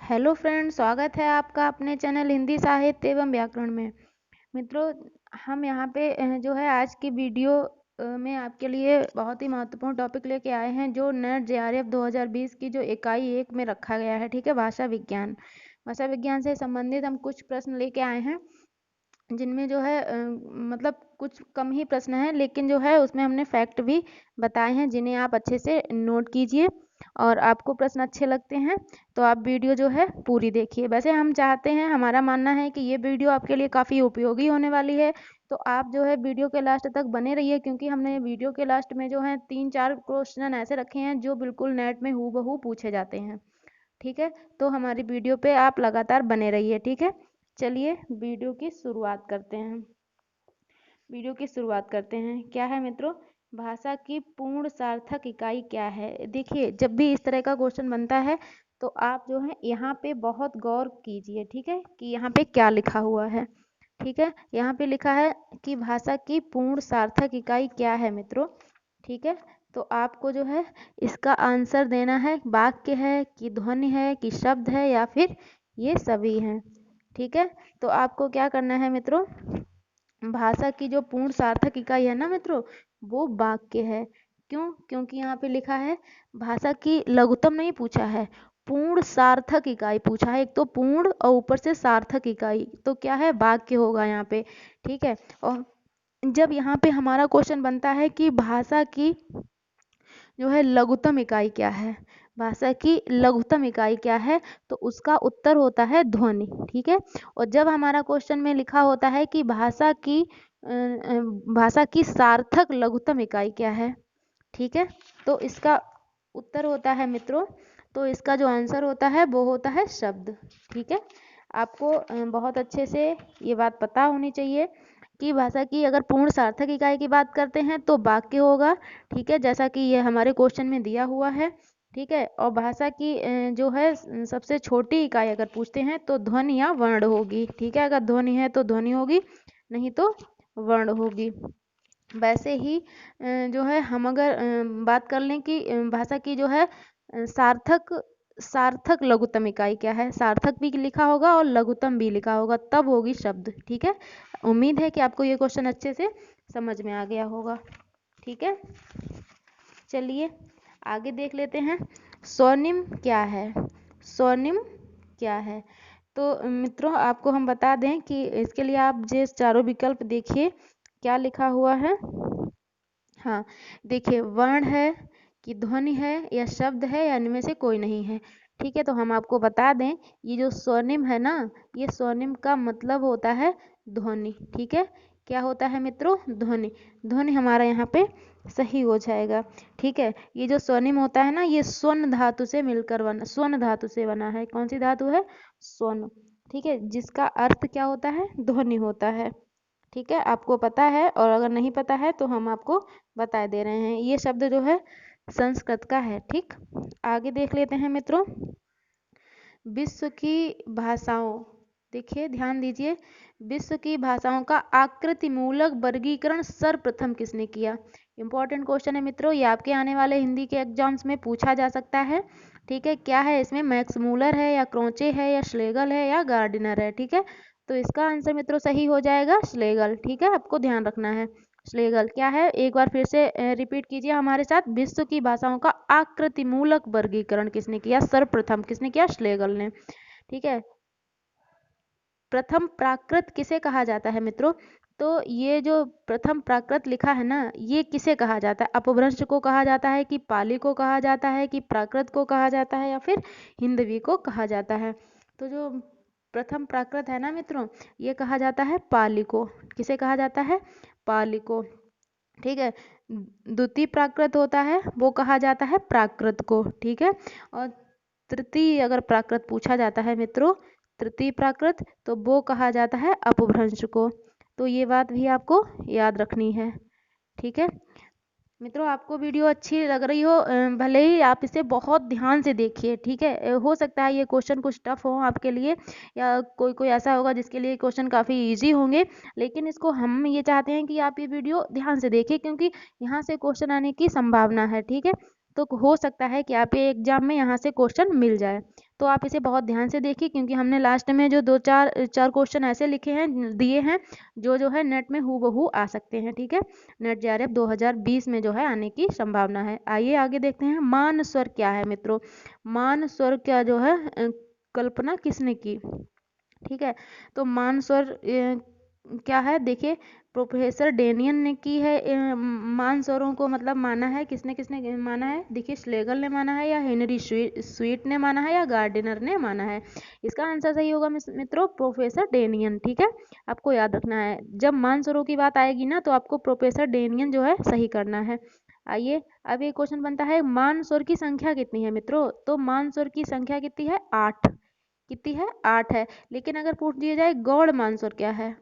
Hello friends, स्वागत है आपका अपने चैनल हिंदी साहित्य एवं व्याकरण में। मित्रों, हम यहाँ पे जो है आज की वीडियो में आपके लिए बहुत ही महत्वपूर्ण टॉपिक लेके आए हैं, जो नेट जेआरएफ 2020 की जो इकाई 1 में रखा गया है। ठीक है, भाषा विज्ञान। भाषा विज्ञान से संबंधित हम कुछ प्रश्न लेके आए हैं, जिनमें जो है मतलब कुछ कम ही प्रश्न हैं, लेकिन जो है उसमें हमने फैक्ट भी बताए हैं, जिन्हें आप अच्छे से नोट कीजिए। और आपको प्रश्न अच्छे लगते हैं तो आप वीडियो जो है पूरी देखिए। वैसे हम चाहते हैं, हमारा मानना है कि ये वीडियो आपके लिए काफ़ी उपयोगी होने वाली है, तो आप जो है वीडियो के लास्ट तक बने रहिए, क्योंकि हमने वीडियो के लास्ट में जो है 3-4 क्वेश्चन ऐसे रखे हैं जो बिल्कुल नेट में हूबहू पूछे जाते हैं। ठीक है, तो हमारी वीडियो पे आप लगातार बने रहिए। ठीक है, चलिए वीडियो की शुरुआत करते हैं। क्या है मित्रों? भाषा की पूर्ण सार्थक इकाई क्या है? देखिए, जब भी इस तरह का क्वेश्चन बनता है तो आप जो है यहाँ पे बहुत गौर कीजिए। ठीक है, कि यहाँ पे क्या लिखा हुआ है। ठीक है, यहाँ पे लिखा है कि भाषा की पूर्ण सार्थक इकाई क्या है मित्रों। ठीक है, तो आपको जो है इसका आंसर देना है। वाक्य है कि ध्वनि है कि शब्द है या फिर ये सभी हैं। ठीक है, तो आपको क्या करना है मित्रों, भाषा की जो पूर्ण सार्थक इकाई है ना मित्रों, वो वाक्य है। क्यों? क्योंकि यहाँ पे लिखा है भाषा की लघुत्तम नहीं पूछा है, पूर्ण सार्थक इकाई पूछा है। एक तो पूर्ण और ऊपर से सार्थक इकाई, तो क्या है? वाक्य होगा यहाँ पे। ठीक है, और जब यहाँ पे हमारा क्वेश्चन बनता है कि भाषा की जो है लघुत्तम इकाई क्या है, भाषा की लघुत्तम इकाई क्या है, तो उसका उत्तर होता है ध्वनि। ठीक है, और जब हमारा क्वेश्चन में लिखा होता है कि भाषा की सार्थक लघुत्तम इकाई क्या है, ठीक है, तो इसका उत्तर होता है मित्रों, तो इसका जो आंसर होता है वो होता है शब्द। ठीक है, आपको बहुत अच्छे से ये बात पता होनी चाहिए कि भाषा की अगर पूर्ण सार्थक इकाई की बात करते हैं तो वाक्य होगा। ठीक है, जैसा कि ये हमारे क्वेश्चन में दिया हुआ है। ठीक है, और भाषा की जो है सबसे छोटी इकाई अगर पूछते हैं तो ध्वनि या वर्ण होगी। ठीक है, अगर ध्वनि है तो ध्वनि होगी, नहीं तो वर्ण होगी। वैसे ही जो है हम अगर बात कर लें कि भाषा की जो है सार्थक सार्थक लघुत्तम इकाई क्या है, सार्थक भी लिखा होगा और लघुत्तम भी लिखा होगा, तब होगी शब्द। ठीक है, उम्मीद है कि आपको ये क्वेश्चन अच्छे से समझ में आ गया होगा। ठीक है, चलिए आगे देख लेते हैं। स्वनिम क्या है? स्वनिम क्या है? तो मित्रों, आपको हम बता दें कि इसके लिए आप जो चारों विकल्प देखिए क्या लिखा हुआ है। हाँ, देखिए, वर्ण है कि ध्वनि है या शब्द है या इनमें से कोई नहीं है। ठीक है, तो हम आपको बता दें, ये जो स्वनिम है ना, ये स्वनिम का मतलब होता है ध्वनि। ठीक है, क्या होता है मित्रों? ध्वनि। ध्वनि हमारा यहाँ पे सही हो जाएगा। ठीक है, ये जो स्वनिम होता है ना, ये स्वर्ण धातु से मिलकर बना, स्वर्ण धातु से बना है। कौन सी धातु है? स्वर्ण। ठीक है, जिसका अर्थ क्या होता है? ध्वनि होता है। ठीक है, आपको पता है, और अगर नहीं पता है तो हम आपको बता दे रहे हैं। ये शब्द जो है संस्कृत का है। ठीक, आगे देख लेते हैं मित्रों। विश्व की भाषाओं, देखिए ध्यान दीजिए, विश्व की भाषाओं का आकृति मूलक वर्गीकरण सर्वप्रथम किसने किया? इंपॉर्टेंट क्वेश्चन है मित्रों, ये आपके आने वाले हिंदी के एग्जाम्स में पूछा जा सकता है। ठीक है, क्या है इसमें? मैक्स मूलर है या क्रोचे है या श्लेगल है या गार्डिनर है? ठीक है, तो इसका आंसर मित्रों सही हो जाएगा श्लेगल। ठीक है, आपको ध्यान रखना है। श्लेगल क्या है, एक बार फिर से रिपीट कीजिए हमारे साथ। विश्व की भाषाओं का आकृति मूलक वर्गीकरण किसने किया? सर्वप्रथम किसने किया? श्लेगल ने। ठीक है, प्रथम प्राकृत किसे कहा जाता है मित्रों? तो ये जो प्रथम प्राकृत लिखा है ना, ये किसे कहा जाता है? अपभ्रंश को कहा जाता है कि पाली को कहा जाता है कि प्राकृत को कहा जाता है या फिर हिंदवी को कहा जाता है? तो जो प्रथम प्राकृत है ना मित्रों, ये कहा जाता है पाली को। किसे कहा जाता है? पाली को। ठीक है, द्वितीय प्राकृत होता है वो कहा जाता है प्राकृत को। ठीक है, और तृतीय अगर प्राकृत पूछा जाता है मित्रों, तृतीय प्राकृत, तो वो कहा जाता है अपभ्रंश को। तो ये बात भी आपको याद रखनी है। ठीक है मित्रों, आपको वीडियो अच्छी लग रही हो, भले ही आप इसे बहुत ध्यान से देखिए। ठीक है, हो सकता है ये क्वेश्चन कुछ टफ हो आपके लिए, या कोई कोई ऐसा होगा जिसके लिए क्वेश्चन काफ़ी इजी होंगे, लेकिन इसको हम ये चाहते हैं कि आप ये वीडियो ध्यान से देखिए, क्योंकि यहाँ से क्वेश्चन आने की संभावना है। ठीक है, तो हो सकता है कि आप ये एग्जाम में यहाँ से क्वेश्चन मिल जाए। तो आप इसे बहुत ध्यान से देखिए, क्योंकि हमने लास्ट में जो दो चार चार क्वेश्चन ऐसे लिखे हैं, दिए हैं, जो है नेट में हूबहू आ सकते हैं। ठीक है, नेट जेआरएफ 2020 में जो है आने की संभावना है। आइए आगे देखते हैं, मान स्वर क्या है मित्रों। मान स्वर क्या जो है कल्पना किसने की। ठीक है, तो मान स्वर क्या है, देखिए प्रोफेसर डेनियन ने की है। मान स्वरों को मतलब माना है, किसने किसने माना है, देखिए श्लेगल ने माना है, या हेनरी स्वीट ने माना है, या गार्डिनर ने माना है। इसका आंसर सही होगा मित्रों प्रोफेसर डेनियन। ठीक है, आपको याद रखना है, जब मान स्वरों की बात आएगी ना, तो आपको प्रोफेसर डेनियन जो है सही करना है। आइए अब ये क्वेश्चन बनता है, मान स्वर की संख्या कितनी है मित्रों। तो मान स्वर की संख्या कितनी है, 8। कितनी है, 8 है। लेकिन अगर पूछ दिया जाए गौड़ मान स्वर क्या है,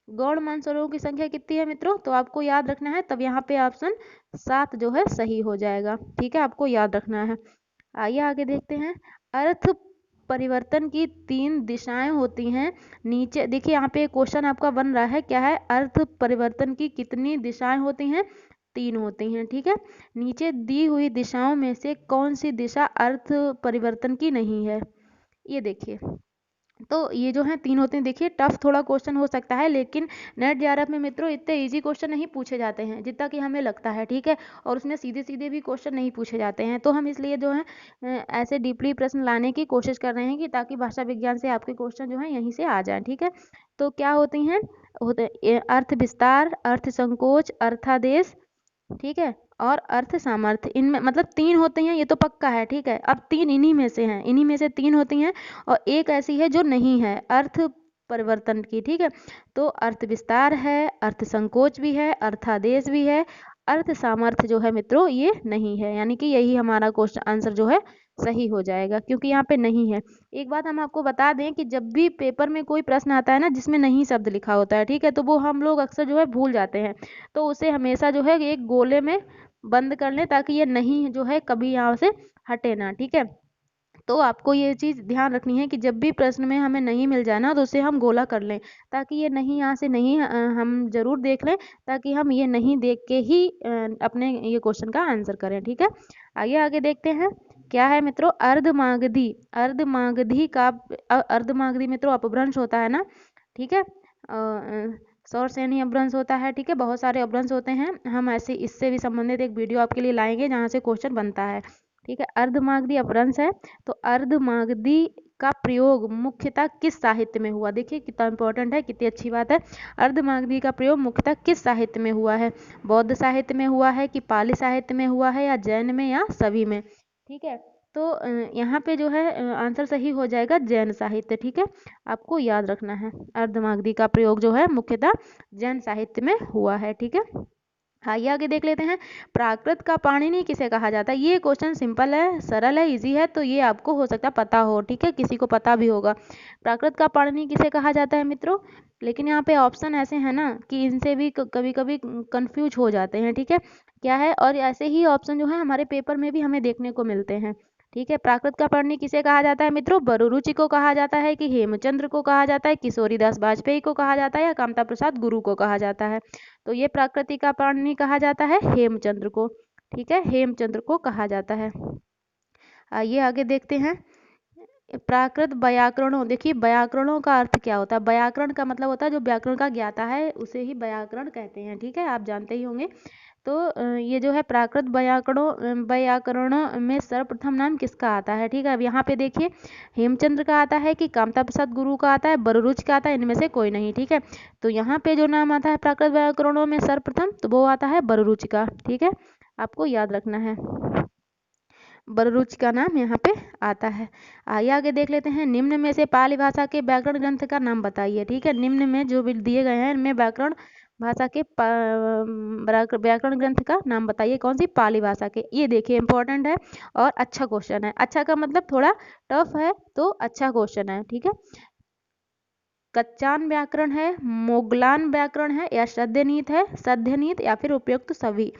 गौड़ मान स्वरों की संख्या कितनी है मित्रों, तो आपको याद रखना है, तब यहाँ पे ऑप्शन 7 जो है सही हो जाएगा। ठीक है, आपको याद रखना है। आइए आगे देखते हैं, अर्थ परिवर्तन की 3 दिशाएं होती हैं। नीचे देखिए, यहाँ पे क्वेश्चन आपका बन रहा है, क्या है, अर्थ परिवर्तन की कितनी दिशाएं होती हैं, 3 होती हैं। ठीक है, नीचे दी हुई दिशाओं में से कौन सी दिशा अर्थ परिवर्तन की नहीं है, ये देखिए। तो ये जो है 3 होते हैं। देखिए टफ थोड़ा क्वेश्चन हो सकता है, लेकिन नेट जेआरएफ में मित्रों इतने इजी क्वेश्चन नहीं पूछे जाते हैं जितना कि हमें लगता है। ठीक है, और उसमें सीधे सीधे भी क्वेश्चन नहीं पूछे जाते हैं, तो हम इसलिए जो है ऐसे डीपली प्रश्न लाने की कोशिश कर रहे हैं, कि ताकि भाषा विज्ञान से आपके क्वेश्चन जो है यहीं से आ जाए। ठीक है, तो क्या होती हैं, अर्थ विस्तार, अर्थ संकोच, अर्थादेश, ठीक है, और अर्थ सामर्थ्य। इनमें मतलब 3 होती हैं, ये तो पक्का है। ठीक है, अब 3 इन्हीं में से हैं, इन्हीं में से 3 होती हैं, और एक ऐसी है जो नहीं है अर्थ परिवर्तन की। ठीक है, तो अर्थ विस्तार है, अर्थ संकोच भी है, अर्थादेश भी है, अर्थ सामर्थ्य जो है मित्रों ये नहीं है। यानी कि यही हमारा क्वेश्चन आंसर जो है सही हो जाएगा, क्योंकि यहाँ पे नहीं है। एक बात हम आपको बता दें कि जब भी पेपर में कोई प्रश्न आता है ना, जिसमें नहीं शब्द लिखा होता है, ठीक है, तो वो हम लोग अक्सर जो है भूल जाते हैं। तो उसे हमेशा जो है एक गोले में बंद कर लें, ताकि ये नहीं जो है कभी यहाँ से हटे ना। ठीक है, तो आपको ये चीज़ ध्यान रखनी है कि जब भी प्रश्न में हमें नहीं मिल जाए ना, तो उसे हम गोला कर लें, ताकि ये नहीं यहाँ से नहीं हम जरूर देख लें, ताकि हम ये नहीं देख के ही अपने ये क्वेश्चन का आंसर करें। ठीक है, आगे आगे देखते हैं, क्या है मित्रों, अर्धमागधी। अर्धमागधी का अर्धमागधी मित्रों अपभ्रंश होता है ना। ठीक है, सौर श्रेणी अपभ्रंश होता है। ठीक है, बहुत सारे अपभ्रंश होते हैं, हम ऐसे इससे भी संबंधित एक वीडियो आपके लिए लाएंगे जहाँ से क्वेश्चन बनता है। ठीक है, अर्धमागधी अपभ्रंश है। तो अर्धमागधी का प्रयोग मुख्यतः किस साहित्य में हुआ, देखिए कितना इंपॉर्टेंट है, कितनी अच्छी बात है। अर्धमागधी का प्रयोग मुख्यतः किस साहित्य में हुआ है, बौद्ध साहित्य में हुआ है, कि पाली साहित्य में हुआ है, या जैन में, या सभी में। ठीक है, तो यहाँ पे जो है आंसर सही हो जाएगा जैन साहित्य। ठीक है, आपको याद रखना है, अर्धमागधी का प्रयोग जो है मुख्यतः जैन साहित्य में हुआ है। ठीक है, आइए आगे देख लेते हैं, प्राकृत का पाणिनि किसे कहा जाता है। ये क्वेश्चन सिंपल है, सरल है, इजी है, तो ये आपको हो सकता है पता हो। ठीक है, किसी को पता भी होगा, प्राकृत का पाणिनि किसे कहा जाता है मित्रों। लेकिन यहाँ पे ऑप्शन ऐसे हैं ना, कि इनसे भी कभी कभी कंफ्यूज हो जाते हैं। ठीक है, क्या है, और ऐसे ही ऑप्शन जो है हमारे पेपर में भी हमें देखने को मिलते हैं। ठीक है, प्राकृत का पाणिनि किसे कहा जाता है मित्रों, बरूरुचि को कहा जाता है, कि हेमचंद्र को कहा जाता है, किशोरीदास वाजपेयी को कहा जाता है, या कामता प्रसाद गुरु को कहा जाता है। तो ये प्राकृतिक का पाणिनि कहा जाता है हेमचंद्र को। ठीक है, हेमचंद्र को कहा जाता है। आइए आगे देखते हैं, प्राकृत व्याकरणों। देखिए व्याकरणों का अर्थ क्या होता है, व्याकरण का मतलब होता है जो व्याकरण का ज्ञाता है, उसे ही व्याकरण कहते हैं। ठीक है, आप जानते ही होंगे। तो ये जो है प्राकृत व्याकरणों में सर्वप्रथम नाम किसका आता है। ठीक है, अब यहाँ पे देखिए हेमचंद्र का आता है, कि कामता प्रसाद गुरु का आता है, बरूरुच का आता है, इनमें से कोई नहीं। ठीक है, तो यहाँ पे जो नाम आता है प्राकृत व्याकरणों में सर्वप्रथम, तो वो आता है बरूरुच का। ठीक है, आपको याद रखना है, बरूरुच का नाम यहाँ पे आता है। आइए आगे देख लेते हैं, निम्न में से पाली भाषा के व्याकरण ग्रंथ का नाम बताइए। ठीक है, निम्न में जो भी दिए गए हैं इनमें व्याकरण भाषा के व्याकरण ग्रंथ का नाम बताइए, कौन सी, पाली भाषा के। ये देखिए इंपॉर्टेंट है और अच्छा क्वेश्चन है। अच्छा का मतलब थोड़ा टफ है, तो अच्छा क्वेश्चन है। ठीक है, कच्चान व्याकरण है, मोगलान व्याकरण है, या सद्यनीत है, सद्यनीत, या फिर उपयुक्त सभी।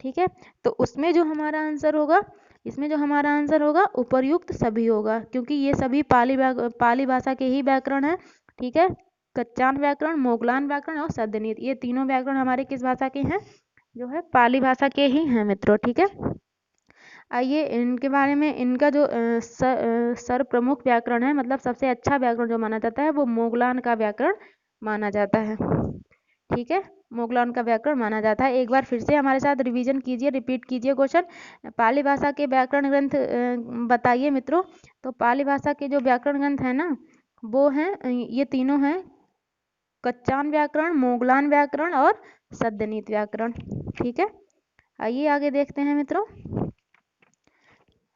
ठीक है, तो उसमें जो हमारा आंसर होगा, इसमें जो हमारा आंसर होगा उपर्युक्त सभी होगा, क्योंकि ये सभी पाली भाषा के ही व्याकरण है। ठीक है, कच्चान व्याकरण, मोगलान व्याकरण और सद्यनीत, ये तीनों व्याकरण हमारे किस भाषा के हैं, जो है पाली भाषा के ही हैं मित्रों। ठीक है, आइए इनके बारे में, इनका जो सर प्रमुख व्याकरण है, मतलब सबसे अच्छा व्याकरण जो माना जाता है वो मोगलान का व्याकरण माना जाता है। ठीक है, मोगलान का व्याकरण माना जाता है। एक बार फिर से हमारे साथ रिवीजन कीजिए, रिपीट कीजिए क्वेश्चन। पाली भाषा के व्याकरण ग्रंथ बताइए मित्रों। तो पाली भाषा के जो व्याकरण ग्रंथ है ना, वो हैं, ये तीनों हैं, कच्चान व्याकरण, मोगलान व्याकरण और सद्यनीत व्याकरण। ठीक है, आइए आगे देखते हैं मित्रों।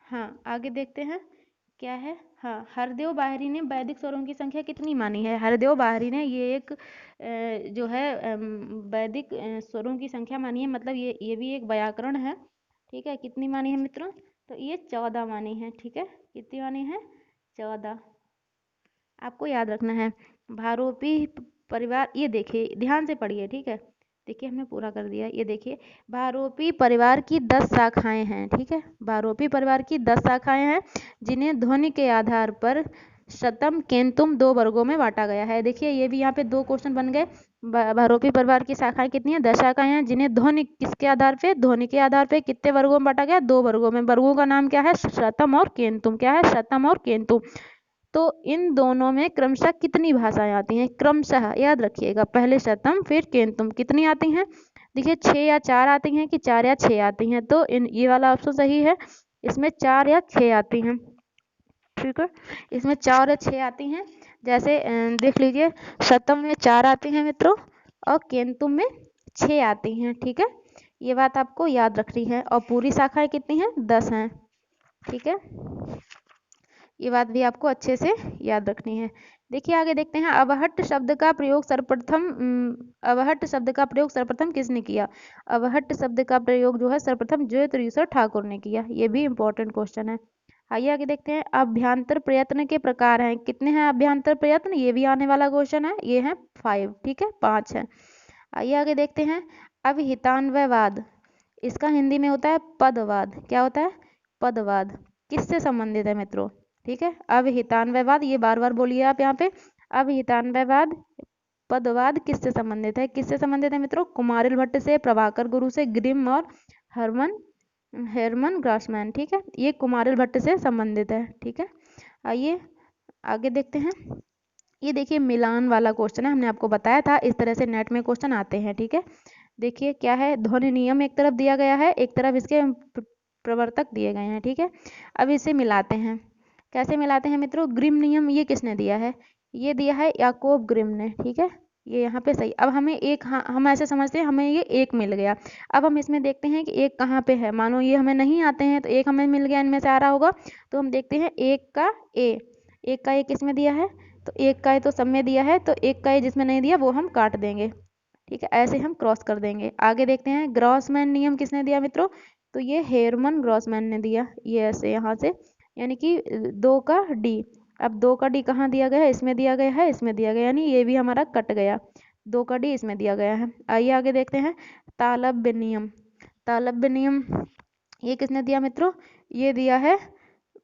हाँ, आगे देखते हैं क्या है। हाँ, हरदेव बाहरी ने वैदिक स्वरों की संख्या कितनी मानी है? हरदेव बाहरी ने ये एक जो है वैदिक स्वरों की संख्या मानी है, मतलब ये भी एक व्याकरण है। ठीक है, कितनी मानी है मित्रों? तो ये 14 मानी है। ठीक है, कितनी मानी है? 14। आपको याद रखना है। भारोपी परिवार, ये देखिए ध्यान से पढ़िए। ठीक है, देखिए हमने पूरा कर दिया। ये देखिए, भारोपी परिवार की 10 शाखाएं हैं। ठीक है, भारोपी परिवार की 10 शाखाएं हैं, जिन्हें ध्वनि के आधार पर शतम केंतुम 2 वर्गों में बांटा गया है। देखिए ये भी यहाँ पे 2 क्वेश्चन बन गए। भारोपी परिवार की शाखाएं कितनी है? 10 शाखाएं हैं, जिन्हें ध्वनि किसके आधार पे? ध्वनि के आधार पे कितने वर्गों में बांटा गया? 2 वर्गों में। वर्गों का नाम क्या है? शतम और केंतुम। क्या है? शतम और केंतुम। तो इन दोनों में क्रमशः कितनी भाषाएं आती हैं? क्रमशः याद रखिएगा, पहले शतम फिर केंतुम। कितनी आती हैं? देखिए 6 या 4 आती हैं कि 4 या 6 आती हैं? तो ये वाला ऑप्शन सही है, इसमें 4 या 6 आती हैं। ठीक है, इसमें 4 या 6 आती हैं। जैसे देख लीजिए, शतम में 4 आती हैं मित्रों और केंतुम में 6 आती हैं। ठीक है, ये बात आपको याद रखनी है। और पूरी शाखाएं कितनी हैं? 10 हैं। ठीक है, ये बात भी आपको अच्छे से याद रखनी है। देखिए आगे देखते हैं, अवहट्ट शब्द का प्रयोग सर्वप्रथम किसने किया? अवहट्ट शब्द का प्रयोग जो है सर्वप्रथम ज्योतिरीश्वर ठाकुर ने किया। ये भी इंपॉर्टेंट क्वेश्चन है। आइए आगे देखते हैं, अभ्यांतर प्रयत्न के प्रकार हैं। कितने हैं अभ्यांतर प्रयत्न? ये भी आने वाला क्वेश्चन है। ये है 5। ठीक है, 5 है। आइए आगे देखते हैं, अभिहितान्वयवाद, इसका हिंदी में होता है पदवाद। क्या होता है? पदवाद। किससे संबंधित है मित्रों? ठीक है, अभिहितान्वयवाद, ये बार बार बोलिए आप यहाँ पे। अभिहितान्वयवाद पदवाद किससे संबंधित है? किससे संबंधित है मित्रों? कुमारिल भट्ट से, प्रभाकर गुरु से, ग्रिम और हेरमन ग्रासमैन। ठीक है, ये कुमारिल भट्ट से संबंधित है। ठीक है, आइए आगे देखते हैं। ये देखिए मिलान वाला क्वेश्चन है, हमने आपको बताया था इस तरह से नेट में क्वेश्चन आते हैं। ठीक है, देखिए क्या है, ध्वनि नियम एक तरफ दिया गया है, एक तरफ इसके प्रवर्तक दिए गए हैं। ठीक है, अब इसे मिलाते हैं। कैसे मिलाते हैं मित्रों? ग्रिम नियम ये किसने दिया है? ये दिया है याकोब ग्रिम ने। ठीक है, ये यहाँ पे सही। अब हमें एक, हाँ हम ऐसे समझते हैं हमें ये एक मिल गया। अब हम इसमें देखते हैं कि एक कहाँ पे है। मानो ये हमें नहीं आते हैं तो एक हमें मिल गया, इनमें से आ रहा होगा। तो हम देखते हैं एक का ए किसमें दिया है? तो एक का ए तो सब में दिया है, तो एक का ए जिसमें नहीं दिया वो हम काट देंगे। ठीक है, ऐसे हम क्रॉस कर देंगे। आगे देखते हैं, ग्रॉसमैन नियम किसने दिया मित्रों? तो ये हेरमन ग्रॉसमैन ने दिया। ये ऐसे यहाँ से, यानी कि 2 का डी। अब 2 का डी कहाँ दिया गया है? इसमें दिया गया है, इसमें दिया गया, यानी ये भी हमारा कट गया। 2 का डी इसमें दिया गया है। आइए आगे देखते हैं, तालब्य नियम। तालब्य नियम ये किसने दिया मित्रों? ये दिया है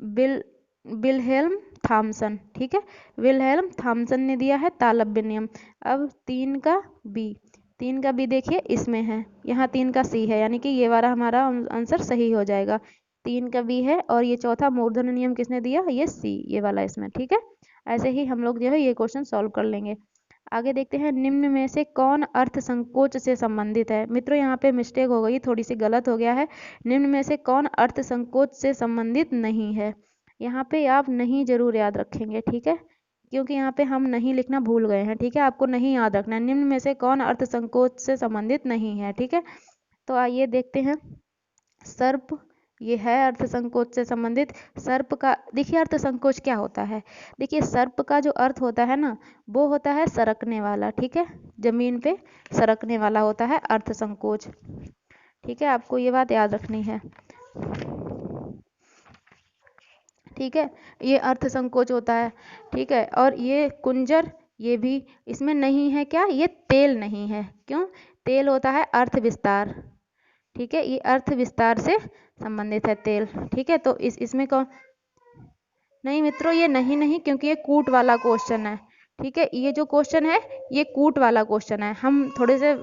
विलहेल्म थॉमसन। ठीक है, विलहेल्म थॉमसन ने दिया है तालब्य नियम। अब 3 का बी देखिए इसमें है, यहाँ 3 का सी है, यानी कि ये वाला हमारा आंसर सही हो जाएगा। 3 का बी है, और ये चौथा मूर्धन्य नियम किसने दिया? ये सी, ये वाला इसमें। ठीक है, ऐसे ही हम लोग जो है ये क्वेश्चन सॉल्व कर लेंगे। आगे देखते हैं, निम्न में से कौन अर्थ संकोच से संबंधित है? मित्रों यहाँ पे मिस्टेक हो गई, थोड़ी सी गलत हो गया है। निम्न में से कौन अर्थ संकोच से संबंधित नहीं है? यहाँ पे आप नहीं जरूर याद रखेंगे। ठीक है, क्योंकि यहाँ पे हम नहीं लिखना भूल गए हैं। ठीक है, आपको नहीं याद रखना है, निम्न में से कौन अर्थ संकोच से संबंधित नहीं है। ठीक है, तो आइए देखते हैं, सर्प ये है अर्थ संकोच से संबंधित। सर्प का देखिए अर्थ संकोच क्या होता है। देखिए सर्प का जो अर्थ होता है ना, वो होता है सरकने वाला। ठीक है, जमीन पे सरकने वाला होता है अर्थ संकोच। ठीक है, आपको ये बात याद रखनी है। ठीक है, ये अर्थ संकोच होता है। ठीक है, और ये कुंजर ये भी इसमें नहीं है। क्या? ये तेल नहीं है। क्यों? तेल होता है अर्थ विस्तार। ठीक है, ये अर्थ विस्तार से संबंधित है तेल। ठीक है, तो इसमें कौन? नहीं मित्रों, ये नहीं, क्योंकि ये कूट वाला क्वेश्चन है। ठीक है, ये जो क्वेश्चन है ये कूट वाला क्वेश्चन है, हम थोड़े से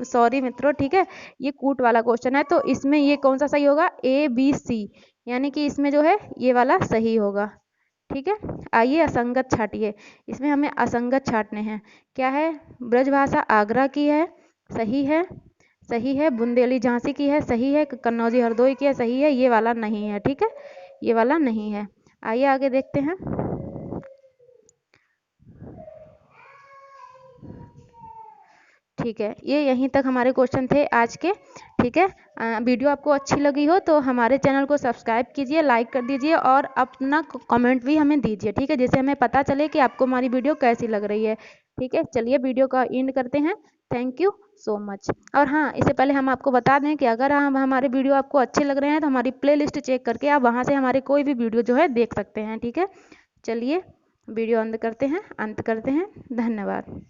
सॉरी मित्रों, ठीक है, ये कूट वाला क्वेश्चन है, तो इसमें ये कौन सा सही होगा, ए बी सी, यानी कि इसमें जो है ये वाला सही होगा। ठीक है, आइए असंगत छाटिए, इसमें हमें असंगत छाटने हैं। क्या है, ब्रजभाषा आगरा की है, सही है, सही है, बुंदेली झांसी की है, सही है, कन्नौजी हरदोई की है, सही है, ये वाला नहीं है। ठीक है, ये वाला नहीं है। आइए आगे देखते हैं। ठीक है, ये यहीं तक हमारे क्वेश्चन थे आज के। ठीक है, वीडियो आपको अच्छी लगी हो तो हमारे चैनल को सब्सक्राइब कीजिए, लाइक कर दीजिए और अपना कमेंट भी हमें दीजिए। ठीक है, जिससे हमें पता चले कि आपको हमारी वीडियो कैसी लग रही है। ठीक है, चलिए वीडियो का एंड करते हैं। Thank you so much. और हाँ, इससे पहले हम आपको बता दें कि अगर हमारे वीडियो आपको अच्छे लग रहे हैं तो हमारी प्ले लिस्ट चेक करके आप वहाँ से हमारे कोई भी वीडियो जो है देख सकते हैं। ठीक है, चलिए वीडियो अंत करते हैं, धन्यवाद।